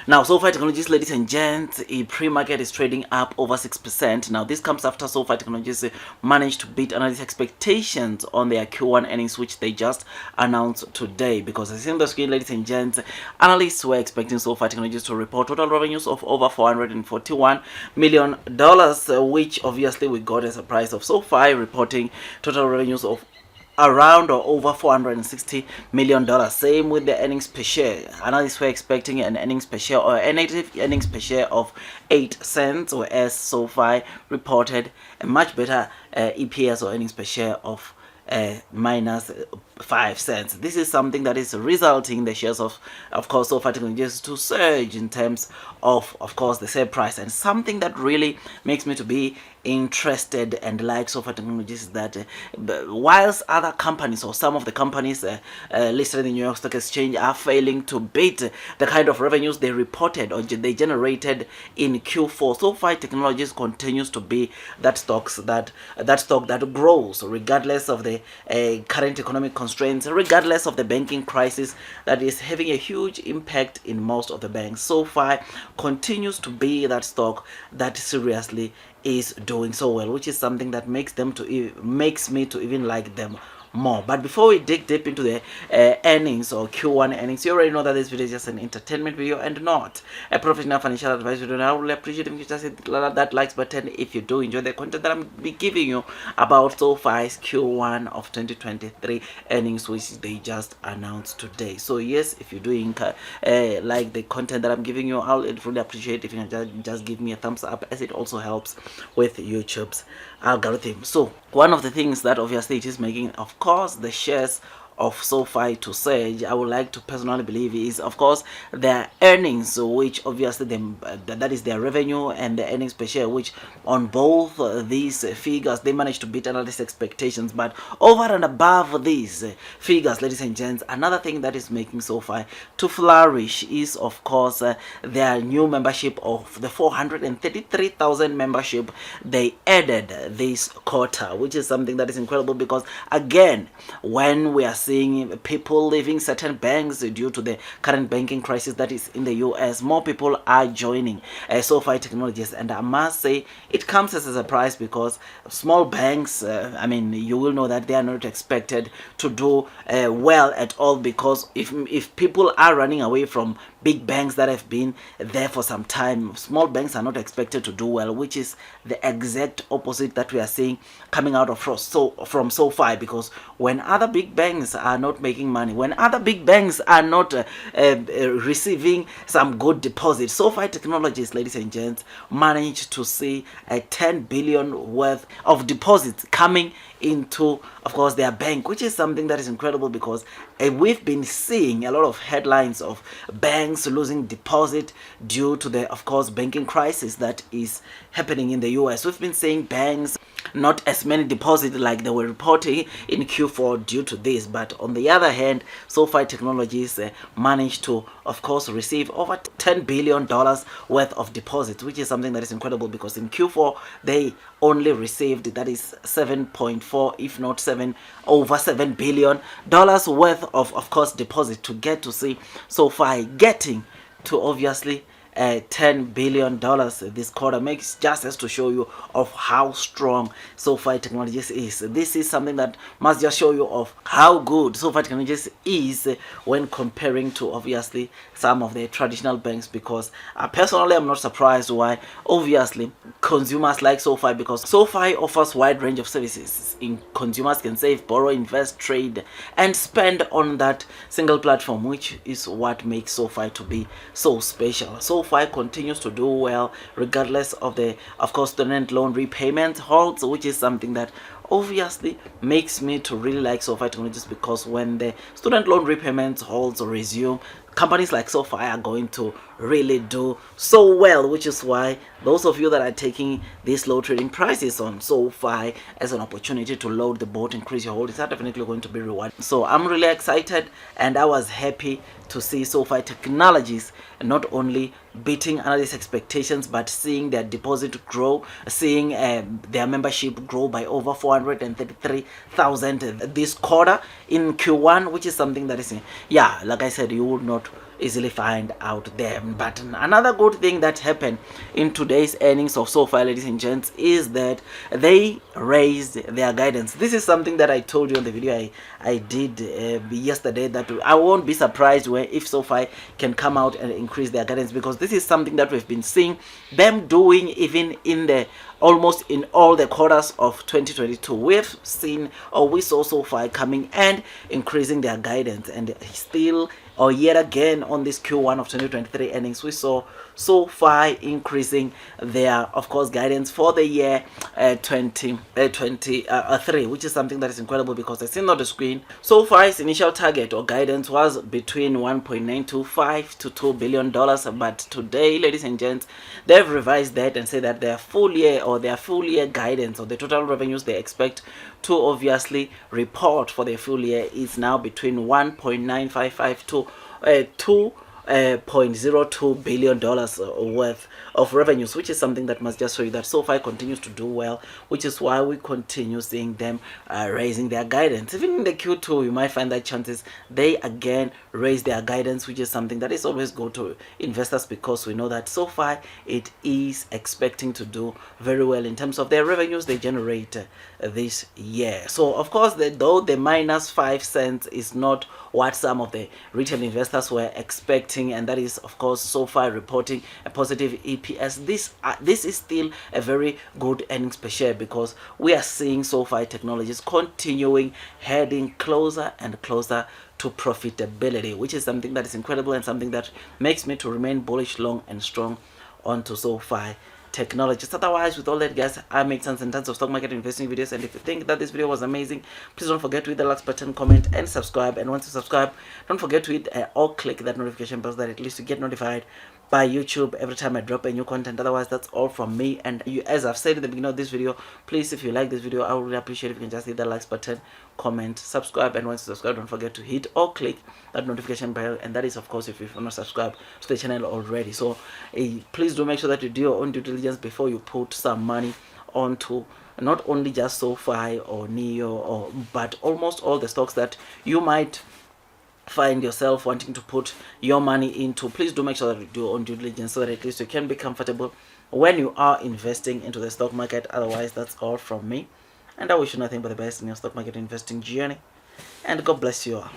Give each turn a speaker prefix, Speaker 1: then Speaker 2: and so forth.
Speaker 1: Now, Sofi Technologies, ladies and gents, pre-market is trading up over 6%. Now, this comes after Sofi Technologies managed to beat analyst expectations on their Q1 earnings, which they just announced today. Because as in the screen, ladies and gents, analysts were expecting Sofi Technologies to report total revenues of over $441 million, which obviously we got as a price of Sofi reporting total revenues of around or over $460 million. Same with the earnings per share. Analysts were expecting an earnings per share or a negative earnings per share of 8 cents, whereas Sofi reported a much better EPS or earnings per share of minus 5 cents. This is something that is resulting the shares of course, Sofi Technologies to surge in terms of course, the share price. And something that really makes me to be interested and like Sofi Technologies is that whilst other companies or some of the companies listed in the New York Stock Exchange are failing to beat the kind of revenues they reported or they generated in Q4, Sofi Technologies continues to be that stock that grows regardless of the current economic constraints, regardless of the banking crisis that is having a huge impact in most of the banks. Sofi continues to be that stock that seriously is doing so well, which is something that makes me to even like them more. But before we dig deep into the earnings or Q1 earnings, you already know that this video is just an entertainment video and not a professional financial advice video. And I would appreciate if you just hit that likes button if you do enjoy the content that I'm be giving you about Sofi's Q1 of 2023 earnings, which they just announced today. So yes, if you do like the content that I'm giving you, I'll really appreciate if you can just give me a thumbs up, as it also helps with YouTube's algorithm. So one of the things that obviously it is making, of course, the shares of Sofi to surge, I would like to personally believe, is of course their earnings, which obviously that is their revenue and the earnings per share, which on both these figures they managed to beat analyst expectations. But over and above these figures, ladies and gents, another thing that is making Sofi to flourish is of course their new membership of the 433,000 membership they added this quarter, which is something that is incredible. Because again, when we are seeing people leaving certain banks due to the current banking crisis that is in the US, more people are joining Sofi Technologies. And I must say it comes as a surprise, because small banks, I mean, you will know that they are not expected to do well at all, because if people are running away from big banks that have been there for some time, small banks are not expected to do well, which is the exact opposite that we are seeing coming out of from Sofi. Because when other big banks are not making money, when other big banks are not receiving some good deposits, Sofi Technologies, ladies and gents, managed to see a 10 billion worth of deposits coming into, of course, their bank, which is something that is incredible. Because we've been seeing a lot of headlines of banks losing deposit due to the, of course, banking crisis that is happening in the US. We've been seeing banks not as many deposits like they were reporting in Q4 due to this. But on the other hand, Sofi Technologies managed to, of course, receive over $10 billion worth of deposits, which is something that is incredible. Because in Q4 they only received, that is 7.4, if not 7, over $7 billion worth of course deposit, to get to see Sofi getting to obviously $10 billion this quarter makes just as to show you of how strong Sofi Technologies is. This is something that must just show you of how good Sofi Technologies is when comparing to obviously some of the traditional banks. Because personally, I'm not surprised why obviously consumers like Sofi, because Sofi offers wide range of services. Consumers can save, borrow, invest, trade, and spend on that single platform, which is what makes Sofi to be so special. Sofi continues to do well regardless of the, of course, student loan repayment holds, which is something that obviously makes me to really like Sofi Technologies. Because when the student loan repayments holds resume, companies like Sofi are going to really do so well, which is why those of you that are taking these low trading prices on Sofi as an opportunity to load the boat, increase your holdings, are definitely going to be rewarded. So I'm really excited, and I was happy to see Sofi Technologies not only beating analyst expectations, but seeing their deposit grow, seeing their membership grow by over 433,000 this quarter in Q1, which is something that is, yeah, like I said, you would not easily find out there. But another good thing that happened in today's earnings of Sofi, ladies and gents, is that they raised their guidance. This is something that I told you in the video I did yesterday, that I won't be surprised if Sofi can come out and increase their guidance, because this is something that we've been seeing them doing even in the almost in all the quarters of 2022. We've seen, or we saw Sofi coming and increasing their guidance, and still, or yet again, on this Q1 of 2023 earnings, we saw Sofi increasing their, of course, guidance for the year 2023, which is something that is incredible, because I seen on the screen Sofi's initial target or guidance was between 1.925 to $2 billion, but today, ladies and gents, they've revised that and say that their full year guidance, or the total revenues they expect to obviously report for the full year, is now between 1.955 to $2.02 billion worth of revenues, which is something that must just show you that Sofi continues to do well, which is why we continue seeing them raising their guidance. Even in the Q2, you might find that chances they again raise their guidance, which is something that is always good to investors, because we know that Sofi, it is expecting to do very well in terms of their revenues they generate this year. So of course, though the minus 5 cents is not what some of the retail investors were expecting, and that is of course Sofi reporting a positive EPS. This is still a very good earnings per share, because we are seeing Sofi Technologies continuing heading closer and closer to profitability, which is something that is incredible and something that makes me to remain bullish, long and strong onto Sofi Technologies. Otherwise, with all that, guys, I make tons and tons of stock market investing videos, and if you think that this video was amazing, please don't forget to hit the like button, comment and subscribe. And once you subscribe, don't forget to hit or click that notification bell, so that at least you get notified by YouTube every time I drop a new content. Otherwise, that's all from me, and as I've said at the beginning of this video, please, if you like this video, I would really appreciate if you can just hit the like button, comment, subscribe. And once you subscribe, don't forget to hit or click that notification bell, and that is of course if you've not subscribed to the channel already. So please do make sure that you do your own due diligence before you put some money onto not only just Sofi or Neo, but almost all the stocks that you might find yourself wanting to put your money into. Please do make sure that you do your own due diligence, so that at least you can be comfortable when you are investing into the stock market. Otherwise, that's all from me, and I wish you nothing but the best in your stock market investing journey, and God bless you all.